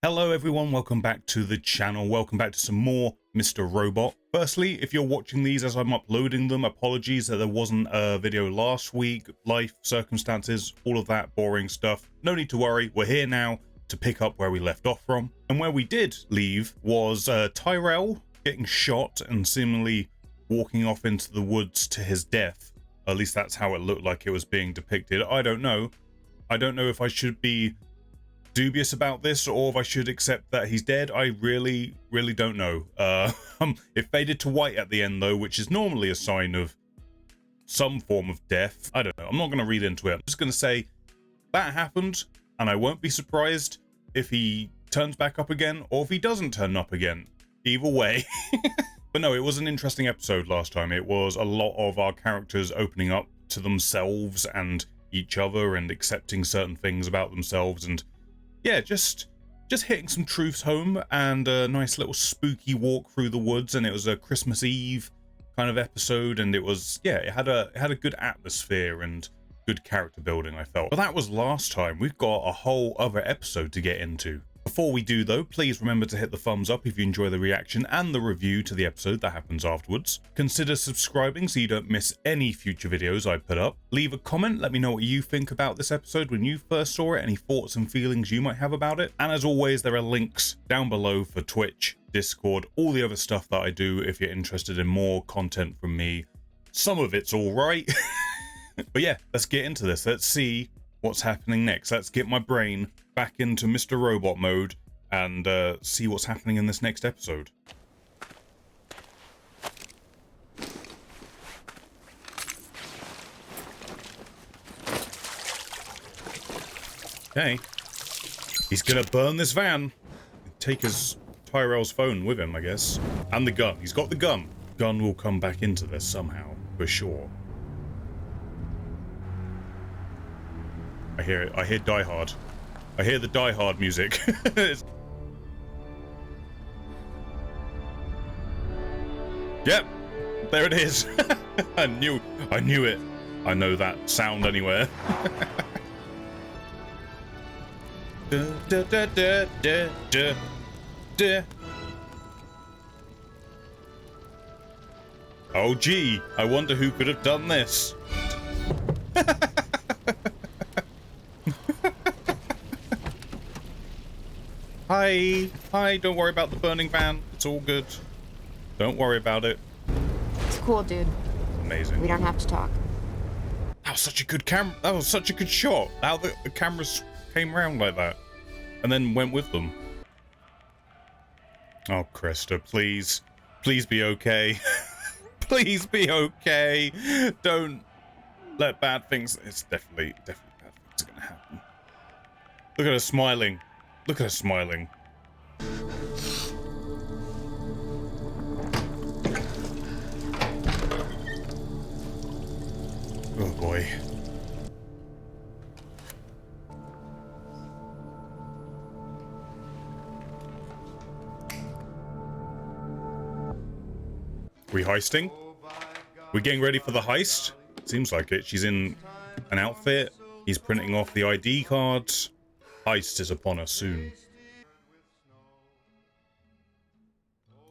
Hello everyone, welcome back to the channel. Welcome back to some more Mr. Robot. Firstly, if you're watching these as I'm uploading them, apologies that there wasn't a video last week. Life, circumstances, all of that boring stuff. No need to worry, we're here now to pick up where we left off from. And where we did leave was Tyrell getting shot and seemingly walking off into the woods to his death. At least that's how it looked like it was being depicted. I don't know. I don't know if I should be dubious about this or if I should accept that he's dead. I really don't know. It faded to white at the end though, which is normally a sign of some form of death. I don't know. I'm not going to read into it. I'm just going to say that happened, and I won't be surprised if he turns back up again or if he doesn't turn up again. Either way. But no, it was an interesting episode last time. It was a lot of our characters opening up to themselves and each other and accepting certain things about themselves, and yeah, just hitting some truths home, and a nice little spooky walk through the woods. And it was a Christmas Eve kind of episode, and it was, yeah, it had a good atmosphere and good character building, I felt. But that was last time. We've got a whole other episode to get into. Before we do though, please remember to hit the thumbs up if you enjoy the reaction and the review to the episode that happens afterwards. Consider subscribing so you don't miss any future videos I put up. Leave a comment, let me know what you think about this episode when you first saw it, any thoughts and feelings you might have about it. And as always, there are links down below for Twitch, Discord, all the other stuff that I do if you're interested in more content from me. Some of it's alright. But yeah, let's get into this. Let's see what's happening next. Let's get my brain back into Mr. Robot mode and see what's happening in this next episode. Okay. He's gonna burn this van. Take his Tyrell's phone with him, I guess. And the gun. He's got the gun. Gun will come back into this somehow, for sure. I hear it. I hear Die Hard. I hear the Die Hard music. Yep, there it is. I knew it. I know that sound anywhere. Oh gee, I wonder who could have done this. Hi, don't worry about the burning van. It's all good. Don't worry about it. It's cool, dude. Amazing. We don't have to talk. That was such a good that was such a good shot. How the cameras came around like that and then went with them. Oh, Krista, please. Please be okay. Please be okay. Don't let bad things... It's definitely bad things are gonna happen. Look at her smiling. Look at her smiling. Oh boy. We heisting? We getting ready for the heist? Seems like it. She's in an outfit. He's printing off the ID cards. Heist is upon us soon.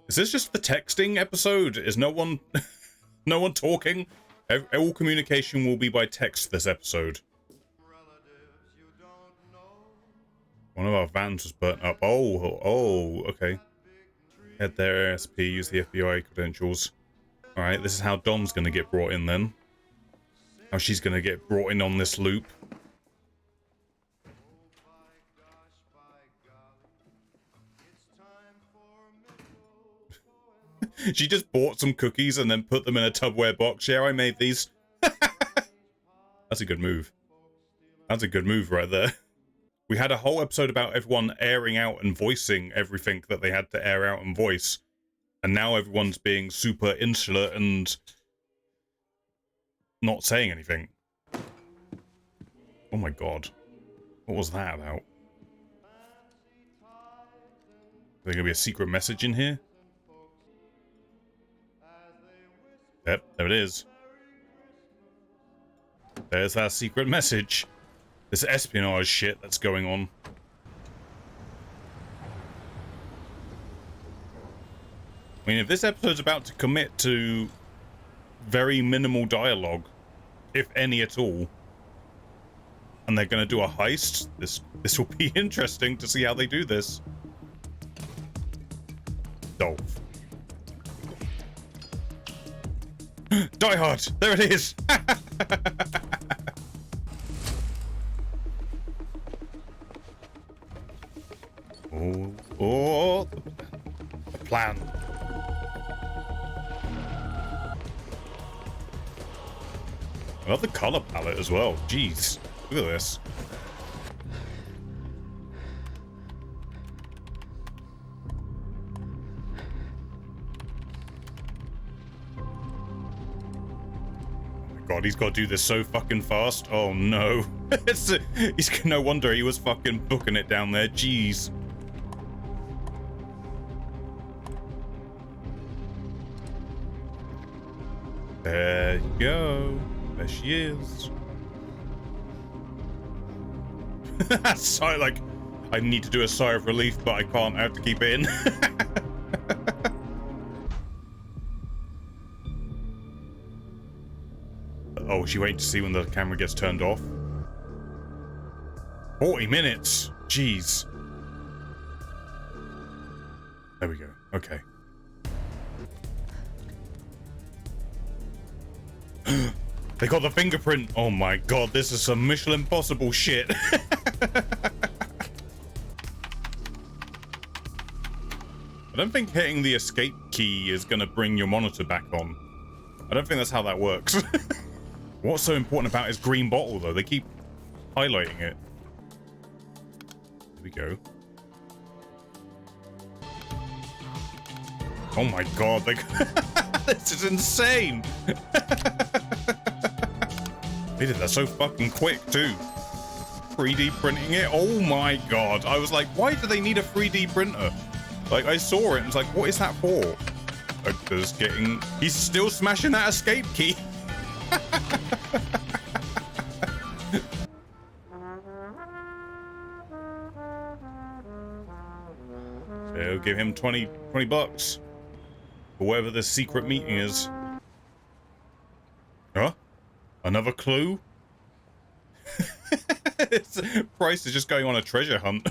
Is this just the texting episode? Is no one no one talking? All communication will be by text this episode. One of our vans was burnt up. Oh, okay. Head there, ASP, use the FBI credentials. Alright, this is how Dom's gonna get brought in then. How she's gonna get brought in on this loop. She just bought some cookies and then put them in a Tupperware box. Yeah, I made these. That's a good move. That's a good move right there. We had a whole episode about everyone airing out and voicing everything that they had to air out and voice. And now everyone's being super insular and not saying anything. Oh my god. What was that about? Is there gonna be a secret message in here? Yep, there it is. There's that secret message. This espionage shit that's going on. I mean, if this episode's about to commit to very minimal dialogue, if any at all, and they're going to do a heist, this will be interesting to see how they do this. Dolph. Die Hard! There it is! Oh, the plan. I love the color palette as well. Jeez, look at this. God, he's got to do this so fucking fast. Oh no. He's no wonder he was fucking booking it down there. Jeez. There you go. There she is. Sigh, like, I need to do a sigh of relief, but I can't. I have to keep it in. Oh, is she waiting to see when the camera gets turned off? 40 minutes! Jeez. There we go. Okay. They got the fingerprint! Oh my god, this is some Mission Impossible shit. I don't think hitting the escape key is gonna bring your monitor back on. I don't think that's how that works. What's so important about his green bottle, though? They keep highlighting it. Here we go. Oh my god, this is insane! They did that so fucking quick, too. 3D printing it? Oh my god. I was like, why do they need a 3D printer? Like, I saw it and was like, what is that for? Like, he's still smashing that escape key. So give him 20 bucks for whatever this secret meeting is. Huh? Another clue? Bryce is just going on a treasure hunt.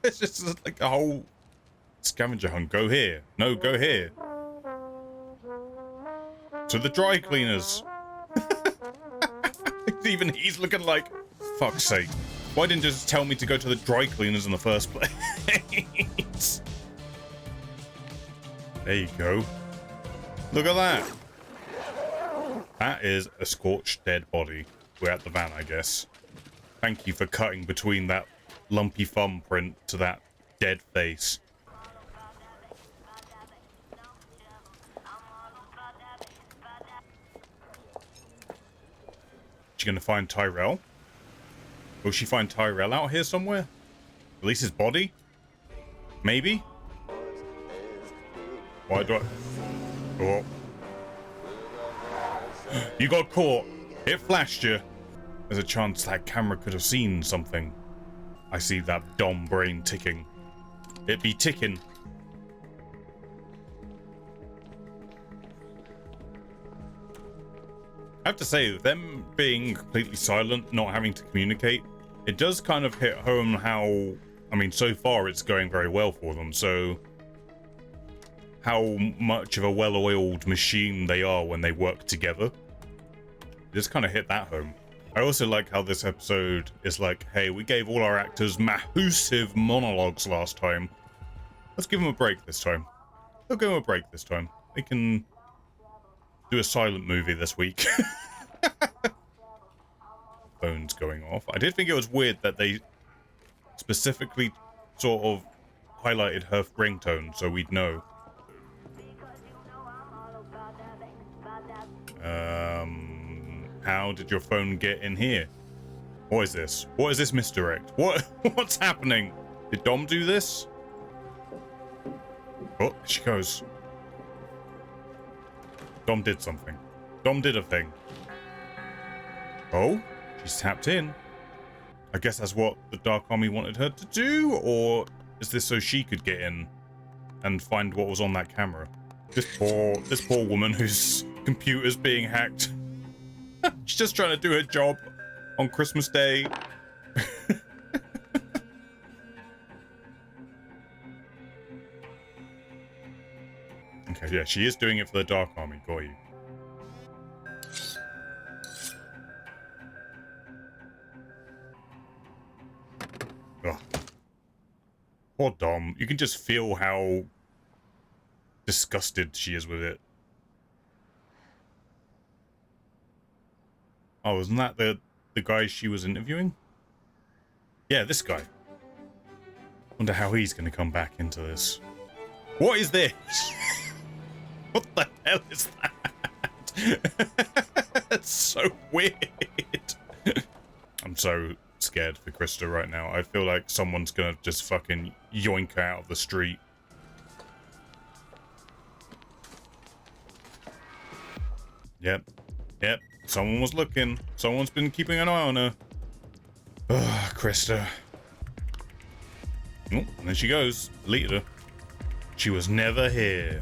It's just like a whole scavenger hunt. Go here. No, go here. To the dry cleaners. Even he's looking like, fuck's sake. Why didn't you just tell me to go to the dry cleaners in the first place? There you go. Look at that. That is a scorched dead body. We're at the van, I guess. Thank you for cutting between that lumpy thumbprint to that dead face. She gonna find Tyrell? Will she find Tyrell out here somewhere? At least his body? Maybe? Why do I... Oh. You got caught. It flashed you. There's a chance that camera could have seen something. I see that Dom brain ticking. It be ticking. I have to say, them being completely silent, not having to communicate, it does kind of hit home how, I mean, so far it's going very well for them, so how much of a well-oiled machine they are when they work together. It just kind of hit that home. I also like how this episode is like, hey, we gave all our actors massive monologues last time. Let's give them a break this time. They'll give them a break this time. They can do a silent movie this week. Phone's going off. I did think it was weird that they specifically sort of highlighted her ringtone so we'd know. How did your phone get in here? What is this? What is this misdirect? What's happening? Did Dom do this? Oh, there she goes. Dom did something. Dom did a thing. Oh, she's tapped in. I guess that's what the Dark Army wanted her to do, or is this so she could get in and find what was on that camera? This poor woman whose computer's being hacked. She's just trying to do her job on Christmas Day. Okay, yeah, she is doing it for the Dark Army. Got you. Ugh. Poor Dom. You can just feel how disgusted she is with it. Oh, isn't that the guy she was interviewing? Yeah, this guy. Wonder how he's going to come back into this. What is this? What the hell is that? That's so weird. I'm so scared for Krista right now. I feel like someone's going to just fucking yoink her out of the street. Yep. Yep. Someone was looking. Someone's been keeping an eye on her. Ugh, Krista. Oh, and there she goes. Deleted her. She was never here.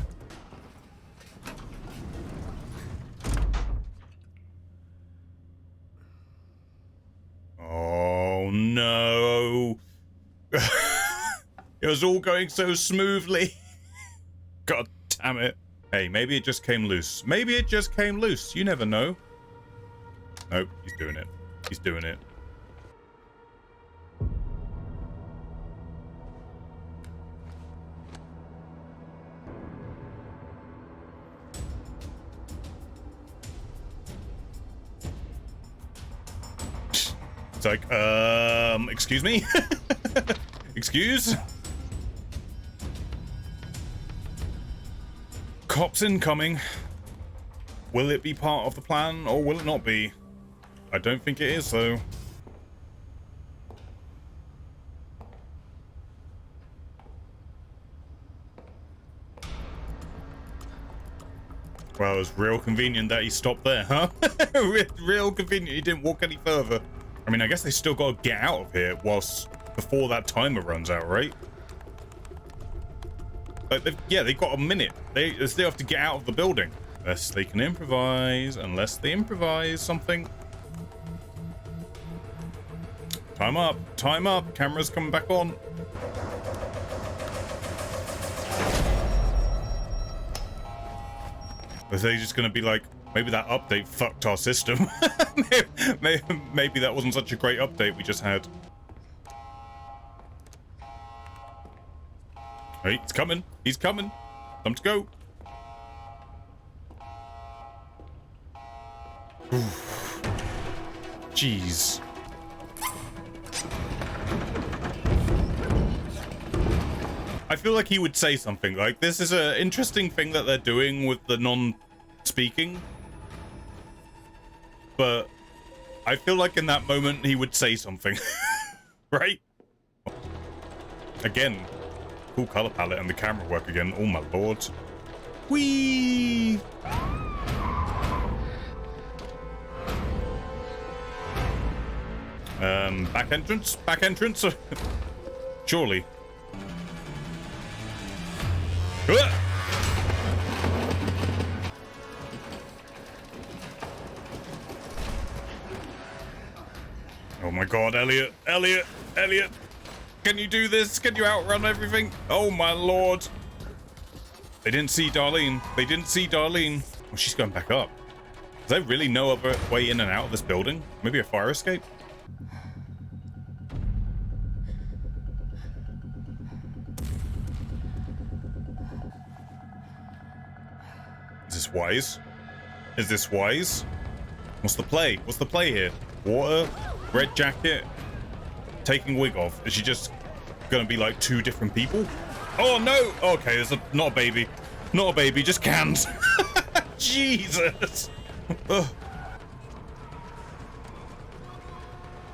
Oh, no. It was all going so smoothly. God damn it. Hey, maybe it just came loose. Maybe it just came loose. You never know. Nope, he's doing it. He's doing it. It's like, excuse me? Excuse? Cops incoming. Will it be part of the plan or will it not be? I don't think it is, though. Well, it was real convenient that he stopped there, huh? Real convenient he didn't walk any further. I mean, I guess they still got to get out of here whilst before that timer runs out, right? Like, yeah, they got a minute. They still have to get out of the building. Unless they can improvise. Unless they improvise something. Time up. Time up. Camera's coming back on. Are they just going to be like, maybe that update fucked our system? maybe that wasn't such a great update we just had. Hey, it's coming. He's coming. Time to go. Oof. Jeez. I feel like he would say something like, this is an interesting thing that they're doing with the non-speaking. But I feel like in that moment he would say something. Right? Again. Cool color palette and the camera work again. Oh my lord. Whee! Back entrance? Back entrance? Surely. Oh my god, Elliot. Elliot. Elliot. Can you do this? Can you outrun everything? Oh my lord. They didn't see Darlene. They didn't see Darlene. Oh, she's going back up. Is there really no other way in and out of this building? Maybe a fire escape? Is this wise? Is this wise? What's the play? What's the play here? Water? Red jacket? Taking wig off. Is she just gonna be like two different people? Oh no! Okay, there's not a baby. Not a baby, just cans. Jesus! Ugh.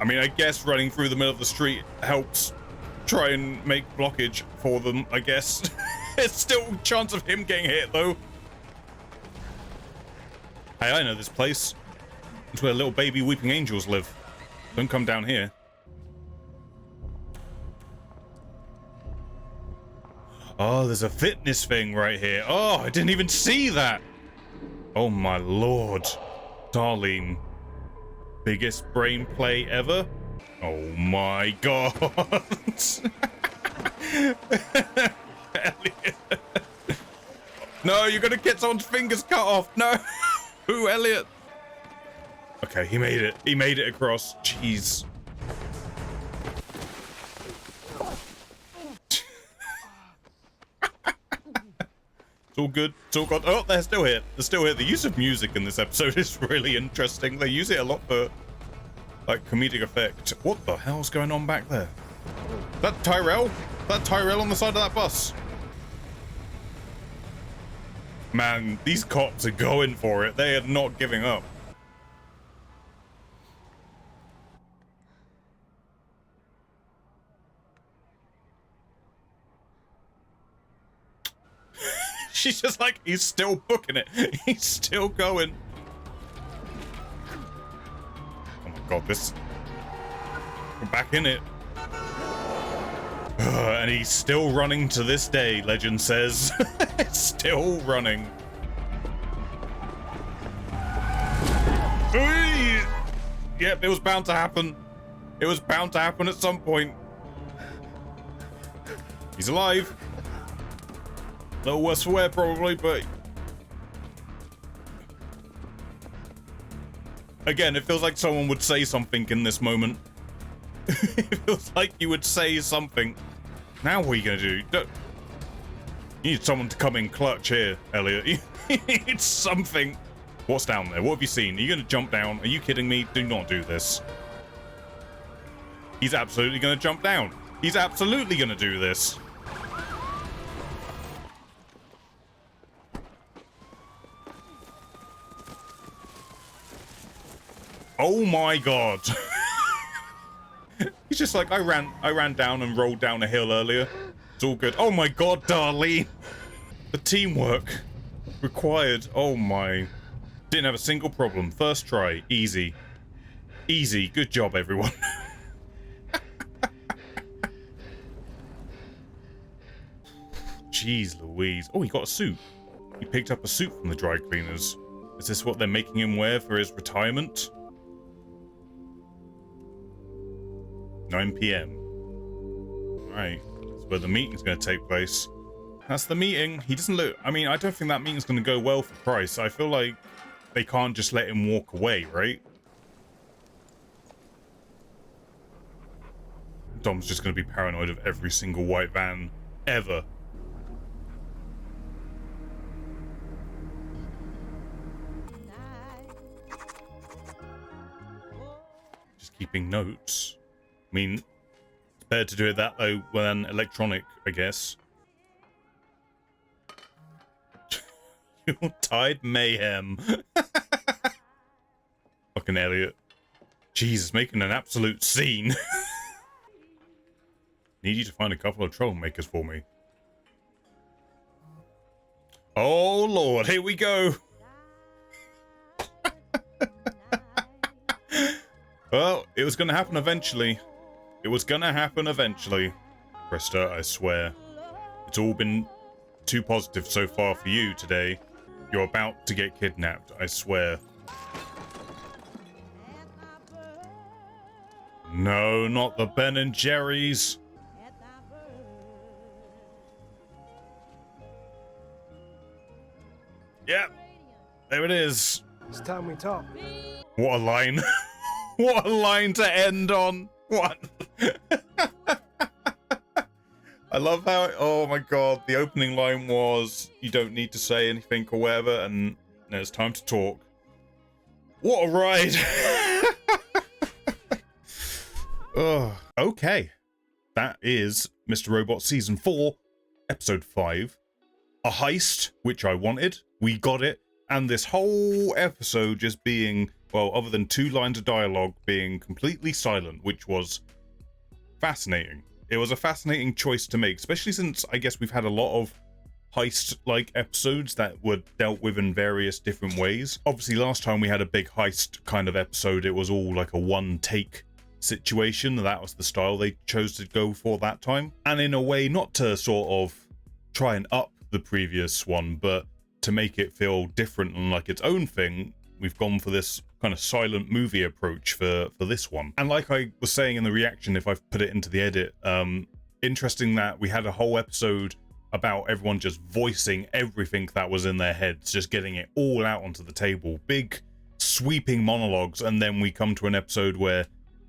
I mean, I guess running through the middle of the street helps try and make blockage for them, I guess. There's still a chance of him getting hit, though. Hey, I know this place. It's where little baby weeping angels live. Don't come down here. Oh, there's a fitness thing right here. Oh, I didn't even see that. Oh my lord. Darlene. Biggest brain play ever? Oh my god. Elliot. No, you're gonna get someone's fingers cut off. No. Who, Elliot? Okay, he made it. He made it across. Jeez. It's all good. It's all good. Oh, they're still here. They're still here. The use of music in this episode is really interesting. They use it a lot for, like, comedic effect. What the hell's going on back there? That Tyrell? That Tyrell on the side of that bus? Man, these cops are going for it. They are not giving up. She's just like, he's still booking it. He's still going. Oh my god, this... We're back in it. And he's still running to this day, legend says. Still running. Yep, it was bound to happen. It was bound to happen at some point. He's alive. A little worse for wear, probably, but... Again, it feels like someone would say something in this moment. It feels like you would say something. Now what are you gonna do? You need someone to come in clutch here, Elliot. You need something. What's down there? What have you seen? Are you gonna jump down? Are you kidding me? Do not do this. He's absolutely gonna jump down. He's absolutely gonna do this. Oh my god. He's just like, I ran down and rolled down a hill earlier. It's all good. Oh my god, Darlene. The teamwork required. Oh my. Didn't have a single problem. First try. Easy. Easy. Good job, everyone. Jeez Louise. Oh, he got a suit. He picked up a suit from the dry cleaners. Is this what they're making him wear for his retirement? 9 p.m. Right, that's where the meeting's going to take place. That's the meeting. He doesn't look... I mean, I don't think that meeting's going to go well for Price. I feel like they can't just let him walk away, right? Dom's just going to be paranoid of every single white van ever. Just keeping notes. I mean, it's better to do it that way than electronic, I guess. Tide mayhem. Fucking Elliot. Jesus, making an absolute scene. Need you to find a couple of troublemakers for me. Oh lord, here we go. Well, it was gonna happen eventually. It was gonna happen eventually. Krista, I swear. It's all been too positive so far for you today. You're about to get kidnapped, I swear. No, not the Ben and Jerry's. Yep, there it is. It's time we talk. What a line. What a line to end on. What? I love how oh my god, the opening line was, you don't need to say anything or whatever, and now it's time to talk. What a ride. Oh, okay. That is Mr. Robot Season 4, Episode 5. A heist, which I wanted. We got it. And this whole episode just being, well, other than 2 lines of dialogue, being completely silent, which was fascinating. It was a fascinating choice to make, especially since I guess we've had a lot of heist-like episodes that were dealt with in various different ways. Obviously, last time we had a big heist kind of episode, it was all like a one-take situation. That was the style they chose to go for that time. And in a way, not to sort of try and up the previous one, but to make it feel different and like its own thing, we've gone for this kind of silent movie approach for this one. And like I was saying in the reaction, if I've put it into the edit, interesting that we had a whole episode about everyone just voicing everything that was in their heads, just getting it all out onto the table, big sweeping monologues, and then we come to an episode where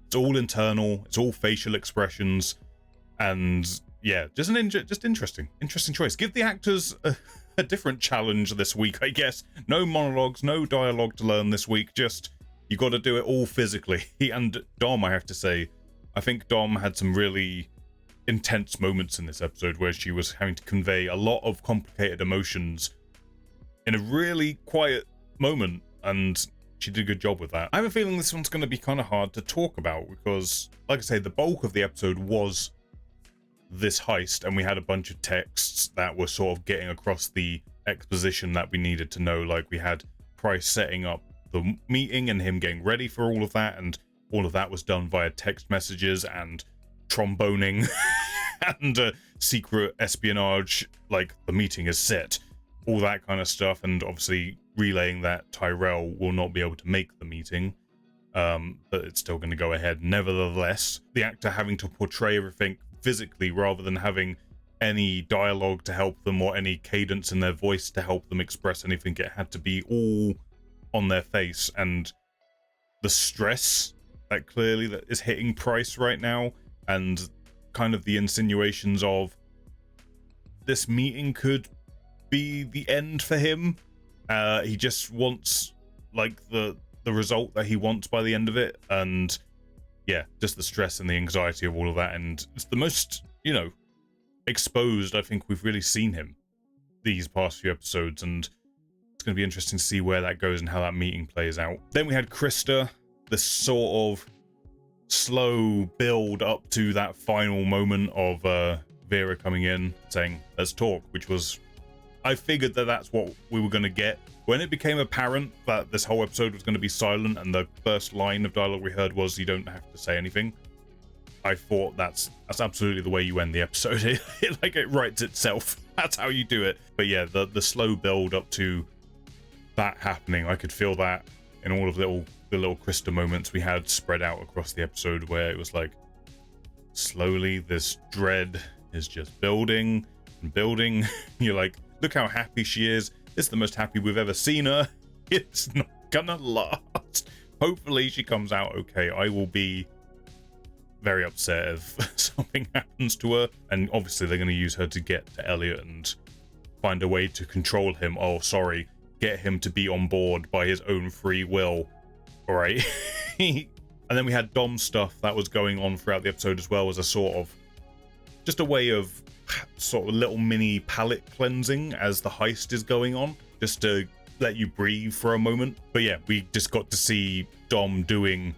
it's all internal, it's all facial expressions, and yeah, just interesting choice. Give the actors a different challenge this week, I guess. No monologues, no dialogue to learn this week. Just you got to do it all physically. And Dom, I have to say, I think Dom had some really intense moments in this episode where she was having to convey a lot of complicated emotions in a really quiet moment, and she did a good job with that. I have a feeling this one's going to be kind of hard to talk about because, like I say, the bulk of the episode was this heist, and we had a bunch of texts that were sort of getting across the exposition that we needed to know. Like, we had Price setting up the meeting and him getting ready for all of that, and all of that was done via text messages and tromboning and secret espionage, like the meeting is set, all that kind of stuff, and obviously relaying that Tyrell will not be able to make the meeting, but it's still going to go ahead nevertheless. The actor having to portray everything physically rather than having any dialogue to help them or any cadence in their voice to help them express anything. It had to be all on their face, and the stress that clearly that is hitting Price right now, and kind of the insinuations of this meeting could be the end for him. He just wants like the result that he wants by the end of it, and yeah, just the stress and the anxiety of all of that. And it's the most, you know, exposed I think we've really seen him these past few episodes, and it's going to be interesting to see where that goes and how that meeting plays out. Then we had Krista, this sort of slow build up to that final moment of Vera coming in saying, let's talk, which was, I figured that that's what we were going to get. When it became apparent that this whole episode was going to be silent and the first line of dialogue we heard was, you don't have to say anything, I thought that's absolutely the way you end the episode. It writes itself. That's how you do it. But yeah, the slow build up to that happening, I could feel that in all of the little Krista moments we had spread out across the episode, where it was like, slowly this dread is just building and building. You're like, look how happy she is. It's the most happy we've ever seen her. It's not gonna last. Hopefully she comes out okay. I will be very upset if something happens to her. And obviously they're going to use her to get to Elliot and find a way to control him. Oh, sorry. Get him to be on board by his own free will. All right. And then we had Dom stuff that was going on throughout the episode as well, as a sort of just a way of sort of little mini palate cleansing as the heist is going on, just to let you breathe for a moment. But yeah, we just got to see Dom doing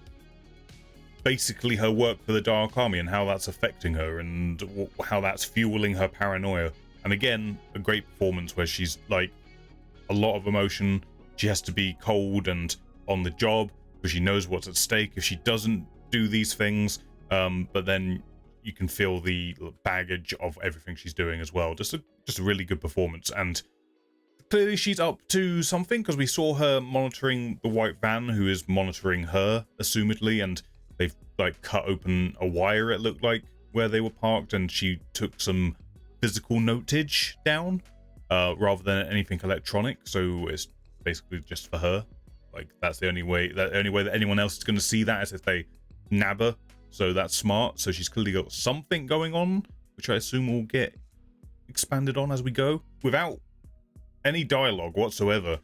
basically her work for the Dark Army and how that's affecting her and how that's fueling her paranoia. And again, a great performance where she's like a lot of emotion. She has to be cold and on the job because she knows what's at stake if she doesn't do these things. But then you can feel the baggage of everything she's doing as well. Just a really good performance. And clearly she's up to something, because we saw her monitoring the white van who is monitoring her, assumedly, and they've like cut open a wire, it looked like, where they were parked, and she took some physical notage down rather than anything electronic. So it's basically just for her. Like, that's the only way that anyone else is going to see that is if they nab her. So that's smart. So she's clearly got something going on, which I assume will get expanded on as we go. Without any dialogue whatsoever,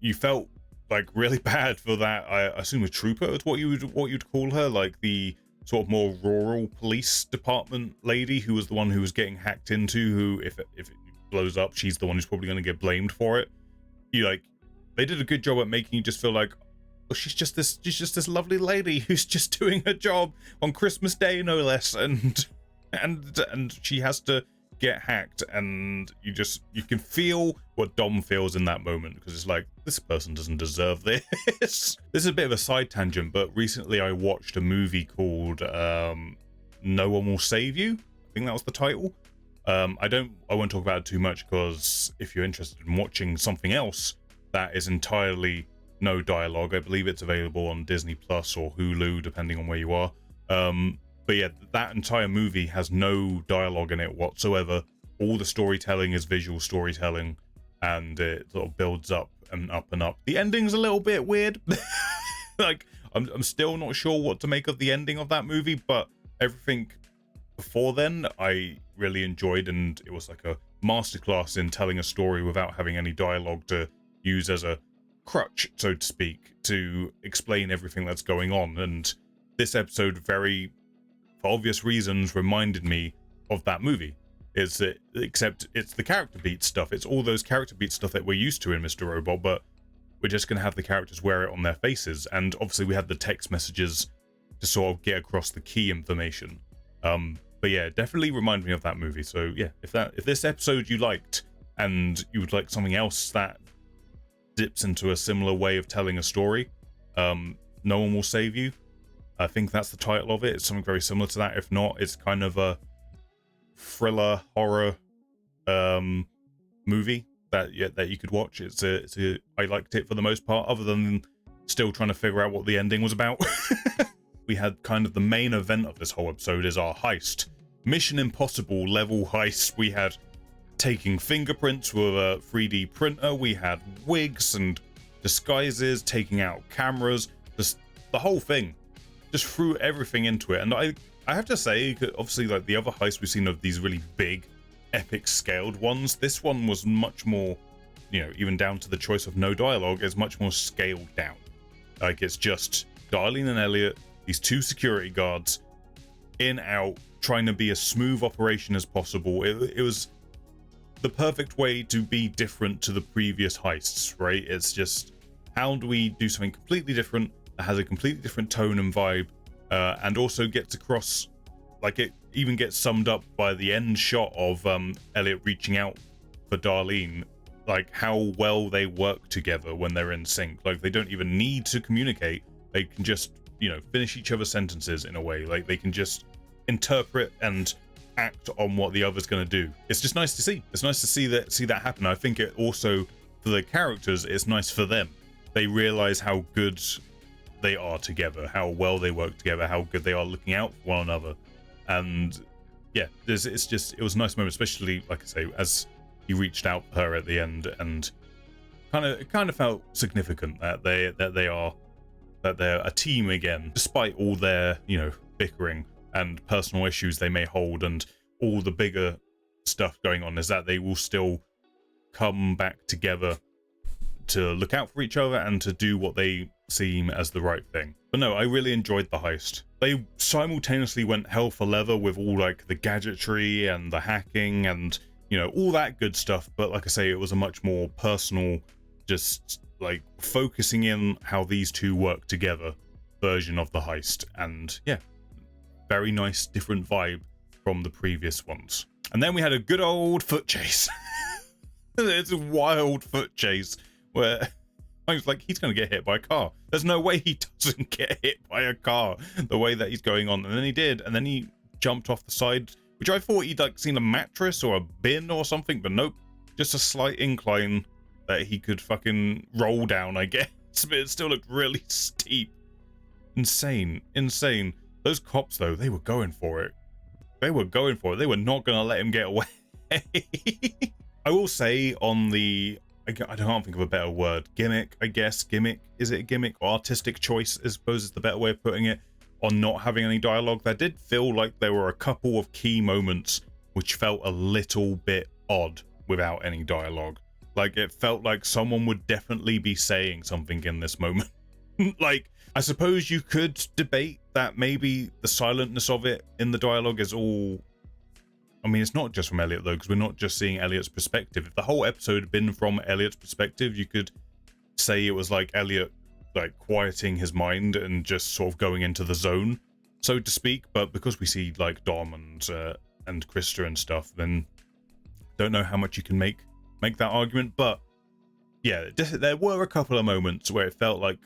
you felt like really bad for that. I assume a trooper is what you'd call her, like the sort of more rural police department lady who was the one who was getting hacked into. Who, if it blows up, she's the one who's probably going to get blamed for it. They did a good job at making you just feel like, well, she's just this lovely lady who's just doing her job on Christmas Day, no less, and she has to get hacked, and you can feel what Dom feels in that moment, because it's like, this person doesn't deserve this. This is a bit of a side tangent, but recently I watched a movie called No One Will Save You. I think that was the title. I won't talk about it too much, because if you're interested in watching something else that is entirely no dialogue, I believe it's available on Disney Plus or Hulu, depending on where you are. But yeah, that entire movie has no dialogue in it whatsoever. All the storytelling is visual storytelling, and it sort of builds up and up and up. The ending's a little bit weird. Like, I'm still not sure what to make of the ending of that movie, but everything before then I really enjoyed, and it was like a masterclass in telling a story without having any dialogue to use as a crutch, so to speak, to explain everything that's going on. And this episode, very for obvious reasons, reminded me of that movie. Except it's the character beat stuff. It's all those character beat stuff that we're used to in Mr. Robot, but we're just going to have the characters wear it on their faces. And obviously we had the text messages to sort of get across the key information. But yeah, definitely reminded me of that movie. So yeah, if this episode you liked, and you would like something else that dips into a similar way of telling a story, No One Will Save You, I think that's the title of it. It's something very similar to that. If not, it's kind of a thriller horror movie that you could watch. I liked it for the most part, other than still trying to figure out what the ending was about. We had kind of the main event of this whole episode is our heist. Mission Impossible level heist. We had taking fingerprints with a 3D printer. We had wigs and disguises, taking out cameras, just the whole thing. Just threw everything into it. And I have to say, obviously, like the other heists we've seen of these really big, epic scaled ones, this one was much more, even down to the choice of no dialogue, is much more scaled down. Like, it's just Darlene and Elliot, these two security guards, in, out, trying to be as smooth operation as possible. It was the perfect way to be different to the previous heists, right? It's just, how do we do something completely different that has a completely different tone and vibe, and also gets across, like, it even gets summed up by the end shot of Elliot reaching out for Darlene, like how well they work together when they're in sync. Like, they don't even need to communicate. They can just, finish each other's sentences in a way. Like, they can just interpret and act on what the other's going to do. It's just nice to see. It's nice to see that happen. I think it also, for the characters, it's nice for them. They realize how good they are together, how well they work together, how good they are looking out for one another. And yeah, it was a nice moment, especially, like I say, as he reached out for her at the end, and it kind of felt significant that they're a team again, despite all their, bickering and personal issues they may hold, and all the bigger stuff going on, is that they will still come back together to look out for each other and to do what they seem as the right thing. But no, I really enjoyed the heist. They simultaneously went hell for leather with all, like, the gadgetry and the hacking and, all that good stuff. But like I say, it was a much more personal, just like focusing in how these two work together version of the heist. And yeah, very nice, different vibe from the previous ones. And then we had a good old foot chase. It's a wild foot chase where I was like, he's going to get hit by a car. There's no way he doesn't get hit by a car the way that he's going on. And then he did. And then he jumped off the side, which I thought he'd like seen a mattress or a bin or something, but nope. Just a slight incline that he could fucking roll down, I guess. But it still looked really steep. Insane. Those cops, though, they were going for it. They were not going to let him get away. I will say on the, I can't think of a better word, gimmick, I guess. Gimmick, is it a gimmick? Or artistic choice, I suppose is the better way of putting it, on not having any dialogue. There did feel like there were a couple of key moments which felt a little bit odd without any dialogue. Like, it felt like someone would definitely be saying something in this moment. Like, I suppose you could debate that maybe the silentness of it in the dialogue is all, I mean, it's not just from Elliot, though, because we're not just seeing Elliot's perspective. If the whole episode had been from Elliot's perspective, you could say it was like Elliot, like, quieting his mind and just sort of going into the zone, so to speak. But because we see, like, Dom and Krista and stuff, then don't know how much you can make that argument. But yeah, there were a couple of moments where it felt like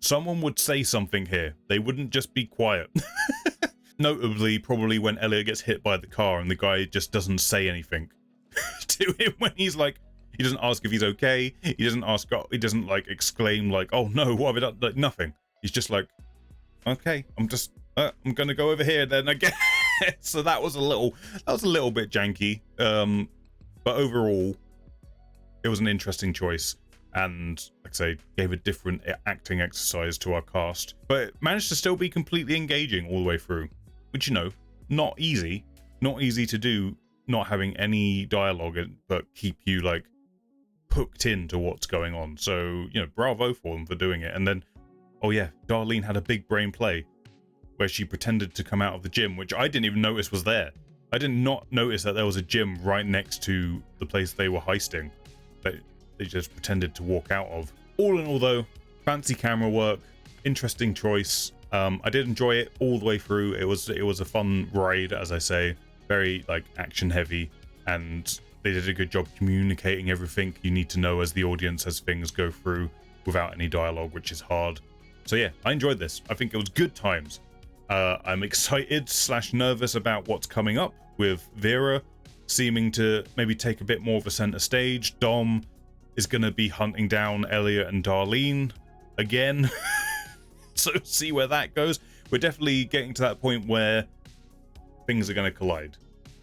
someone would say something here. They wouldn't just be quiet. Notably, probably when Elliot gets hit by the car and the guy just doesn't say anything to him when he's like, he doesn't ask if he's okay. He doesn't ask, he doesn't like exclaim like, oh no, what have I done? Like nothing. He's just like, okay, I'm I'm gonna go over here then again. So that was a little bit janky. But overall, it was an interesting choice. And like I say, gave a different acting exercise to our cast, but it managed to still be completely engaging all the way through, which, you know, not easy to do, not having any dialogue, but keep you like hooked into what's going on. So, you know, bravo for them for doing it. And then, oh yeah, Darlene had a big brain play where she pretended to come out of the gym, which I didn't even notice was there. I did not notice that there was a gym right next to the place they were heisting. They just pretended to walk out of. All in all though, fancy camera work, interesting choice. I did enjoy it all the way through. It was a fun ride, as I say, very like action heavy, and they did a good job communicating everything you need to know as the audience as things go through without any dialogue, which is hard. So yeah, I enjoyed this. I think it was good times. I'm excited / nervous about what's coming up with Vera seeming to maybe take a bit more of a center stage. Dom is going to be hunting down Elliot and Darlene again. So see where that goes. We're definitely getting to that point where things are going to collide.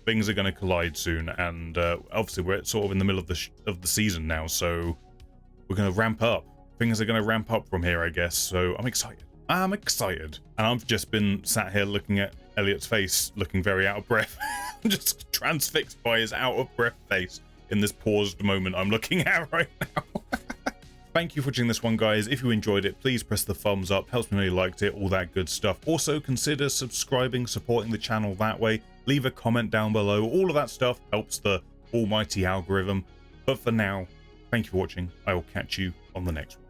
Things are going to collide soon, and obviously we're sort of in the middle of the season now, so we're going to ramp up. Things are going to ramp up from here, I guess. So I'm excited. I'm excited. And I've just been sat here looking at Elliot's face, looking very out of breath. I'm just transfixed by his out of breath face in this paused moment I'm looking at right now. Thank you for watching this one, guys. If you enjoyed it, please press the thumbs up. Helps me know you liked it, all that good stuff. Also, consider subscribing, supporting the channel that way. Leave a comment down below. All of that stuff helps the almighty algorithm. But for now, thank you for watching. I will catch you on the next one.